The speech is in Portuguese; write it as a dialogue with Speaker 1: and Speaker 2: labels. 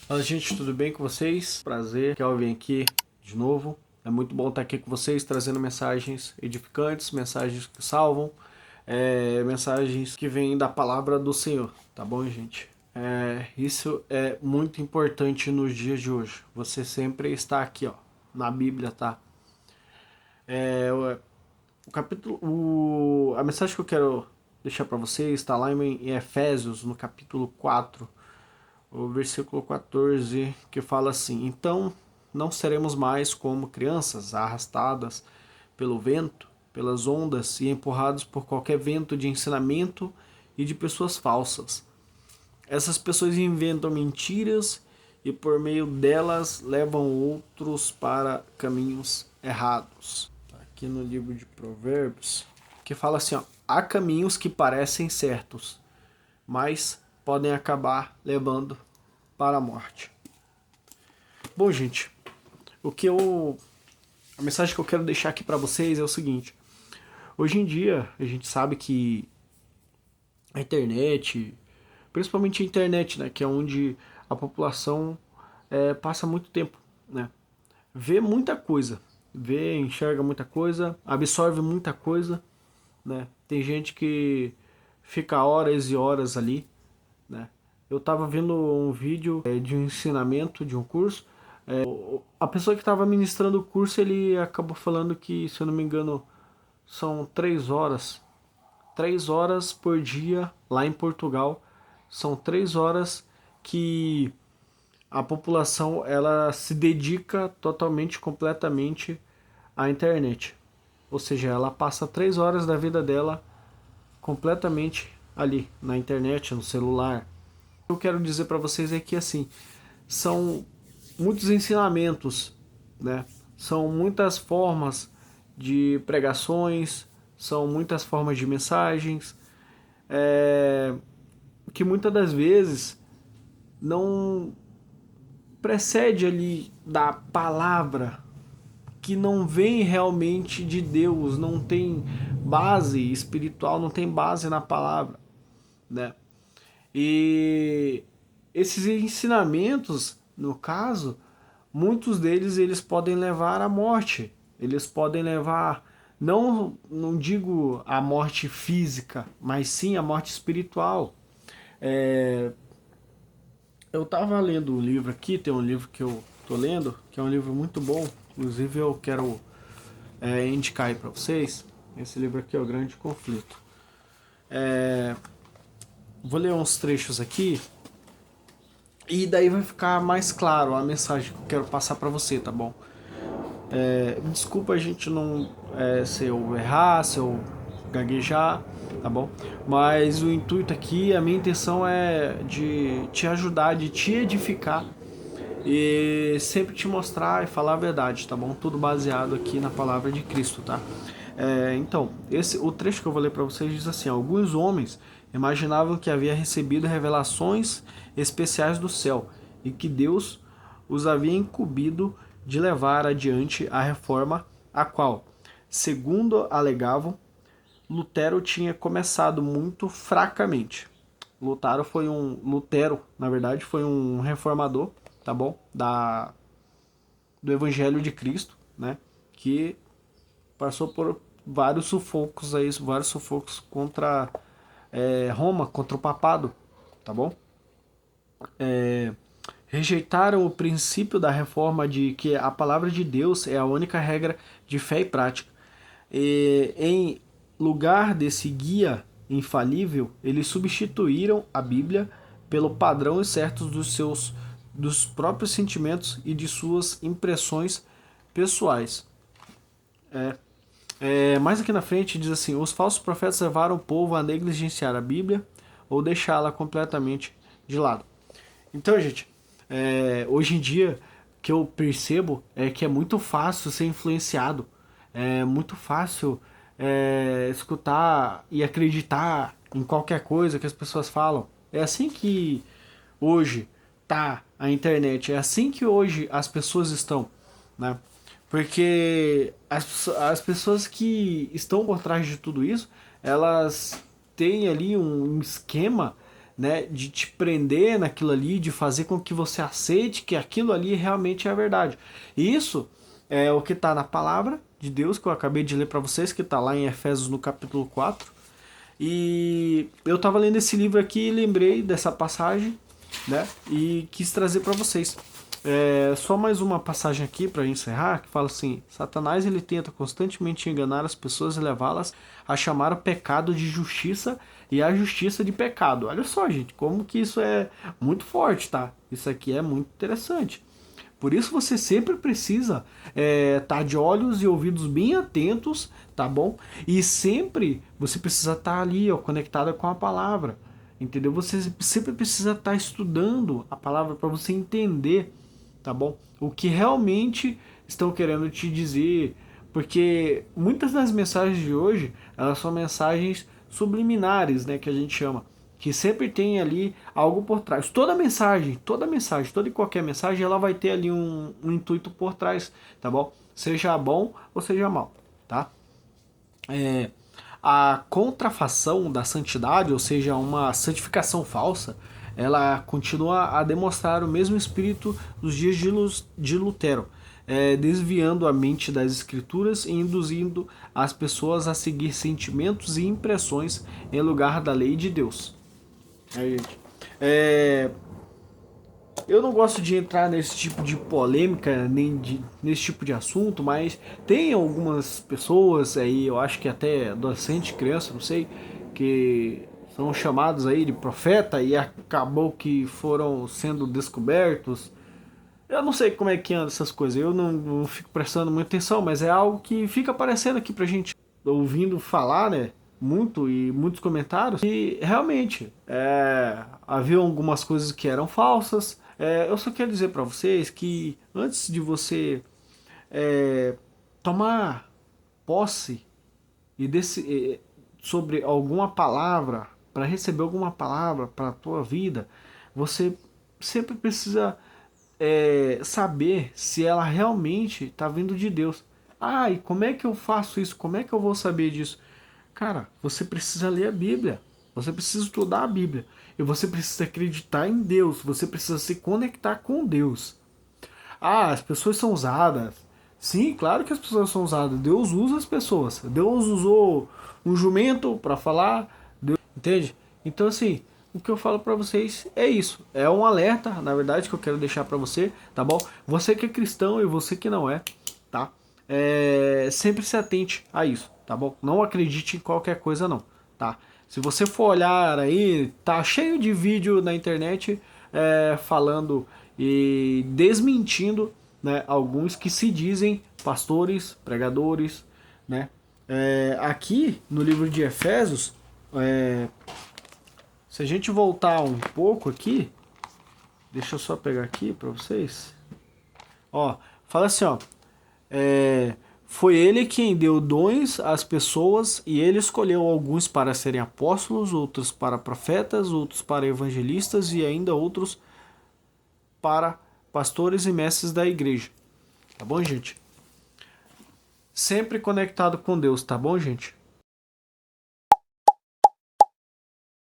Speaker 1: Fala, gente, tudo bem com vocês? Prazer, Kelvin aqui de novo. É muito bom estar aqui com vocês, trazendo mensagens edificantes, mensagens que salvam, mensagens que vêm da palavra do Senhor, tá bom, gente? Isso é muito importante nos dias de hoje. Você sempre está aqui, ó, na Bíblia, tá? A mensagem que eu quero deixar para vocês está lá em Efésios, no capítulo 4, o versículo 14, que fala assim: Então não seremos mais como crianças arrastadas pelo vento, pelas ondas e empurrados por qualquer vento de ensinamento e de pessoas falsas. Essas pessoas inventam mentiras e por meio delas levam outros para caminhos errados. Aqui no livro de Provérbios, que fala assim, ó: há caminhos que parecem certos, mas podem acabar levando para a morte. Bom, gente, o que eu a mensagem que eu quero deixar aqui para vocês é o seguinte: hoje em dia a gente sabe que a internet, principalmente a internet, né, que é onde a população passa muito tempo, né, vê muita coisa, vê, enxerga muita coisa, absorve muita coisa, né. Tem gente que fica horas e horas ali, né. Eu estava vendo um vídeo de um ensinamento de um curso. A pessoa que estava ministrando o curso, ele acabou falando que, se eu não me engano, são 3 horas. 3 horas por dia lá em Portugal. São 3 horas que a população ela se dedica totalmente, completamente à internet. Ou seja, ela passa 3 horas da vida dela completamente ali, na internet, no celular. O que eu quero dizer para vocês é que, assim, são muitos ensinamentos, né? São muitas formas de pregações, são muitas formas de mensagens, que muitas das vezes não precede ali da palavra, que não vem realmente de Deus, não tem base espiritual, não tem base na palavra, né? E esses ensinamentos, no caso, muitos deles eles podem levar à morte. Eles podem levar, não digo a morte física, mas sim a morte espiritual. É, eu estava lendo um livro aqui, tem um livro que eu tô lendo, que é um livro muito bom, inclusive eu quero indicar aí para vocês. Esse livro aqui é O Grande Conflito. Vou ler uns trechos aqui e daí vai ficar mais claro a mensagem que eu quero passar para você, tá bom? Desculpa a gente não se eu errar, se eu gaguejar, tá bom? Mas o intuito aqui, a minha intenção é de te ajudar, de te edificar e sempre te mostrar e falar a verdade, tá bom? Tudo baseado aqui na palavra de Cristo, tá? Então, o trecho que eu vou ler para vocês diz assim: alguns homens imaginavam que havia recebido revelações especiais do céu e que Deus os havia incumbido de levar adiante a reforma, a qual, segundo alegavam, Lutero tinha começado muito fracamente. Lutero, na verdade, foi um reformador, tá bom? Do Evangelho de Cristo, né? Que passou por vários sufocos contra Roma, contra o papado, tá bom? Rejeitaram o princípio da reforma de que a palavra de Deus é a única regra de fé e prática. E, em lugar desse guia infalível, eles substituíram a Bíblia pelo padrão certos dos próprios sentimentos e de suas impressões pessoais. Mais aqui na frente diz assim: os falsos profetas levaram o povo a negligenciar a Bíblia ou deixá-la completamente de lado. Então, gente, hoje em dia o que eu percebo é que é muito fácil ser influenciado, é muito fácil escutar e acreditar em qualquer coisa que as pessoas falam. É assim que hoje tá a internet, é assim que hoje as pessoas estão, né? Porque as pessoas que estão por trás de tudo isso, elas têm ali um esquema né, de te prender naquilo ali, de fazer com que você aceite que aquilo ali realmente é a verdade. E isso é o que está na palavra de Deus, que eu acabei de ler para vocês, que está lá em Efésios no capítulo 4. E eu estava lendo esse livro aqui e lembrei dessa passagem, né, e quis trazer para vocês. Só mais uma passagem aqui para encerrar, que fala assim: Satanás ele tenta constantemente enganar as pessoas e levá-las a chamar o pecado de justiça e a justiça de pecado. Olha só, gente, como que isso é muito forte, tá? Isso aqui é muito interessante. Por isso você sempre precisa tá de olhos e ouvidos bem atentos, tá bom? E sempre você precisa estar ali, ó, conectada com a palavra, entendeu? Você sempre precisa estar estudando a palavra para você entender, tá bom? O que realmente estão querendo te dizer, porque muitas das mensagens de hoje, elas são mensagens subliminares, né, que a gente chama, que sempre tem ali algo por trás. Toda mensagem, toda e qualquer mensagem, ela vai ter ali um intuito por trás, tá bom? Seja bom ou seja mal, tá? A contrafação da santidade, ou seja, uma santificação falsa, ela continua a demonstrar o mesmo espírito dos dias de Lutero, desviando a mente das escrituras e induzindo as pessoas a seguir sentimentos e impressões em lugar da lei de Deus. Gente, eu não gosto de entrar nesse tipo de polêmica, nem nesse tipo de assunto, mas tem algumas pessoas aí, eu acho que até adolescente, criança, não sei, que são chamados aí de profeta e acabou que foram sendo descobertos. Eu não sei como é que anda essas coisas, eu não fico prestando muita atenção, mas é algo que fica aparecendo aqui pra gente, ouvindo falar, né? Muito e muitos comentários. E realmente, havia algumas coisas que eram falsas. Eu só quero dizer pra vocês que antes de você tomar posse e sobre alguma palavra, para receber alguma palavra para a tua vida, você sempre precisa saber se ela realmente está vindo de Deus. Ah, e como é que eu faço isso? Como é que eu vou saber disso? Cara, você precisa ler a Bíblia. Você precisa estudar a Bíblia. E você precisa acreditar em Deus. Você precisa se conectar com Deus. Ah, as pessoas são usadas. Sim, claro que as pessoas são usadas. Deus usa as pessoas. Deus usou um jumento para falar. Deus, entende? Então, assim, o que eu falo para vocês é isso. É um alerta, na verdade, que eu quero deixar para você, tá bom? Você que é cristão e você que não é, tá? Sempre se atente a isso, tá bom? Não acredite em qualquer coisa, não, tá? Se você for olhar aí, tá cheio de vídeo na internet falando e desmentindo, né, alguns que se dizem pastores, pregadores, né? Aqui no livro de Efésios, se a gente voltar um pouco aqui, deixa eu só pegar aqui para vocês. Ó, fala assim, ó. Foi ele quem deu dons às pessoas e ele escolheu alguns para serem apóstolos, outros para profetas, outros para evangelistas e ainda outros para pastores e mestres da igreja. Tá bom, gente? Sempre conectado com Deus, tá bom, gente?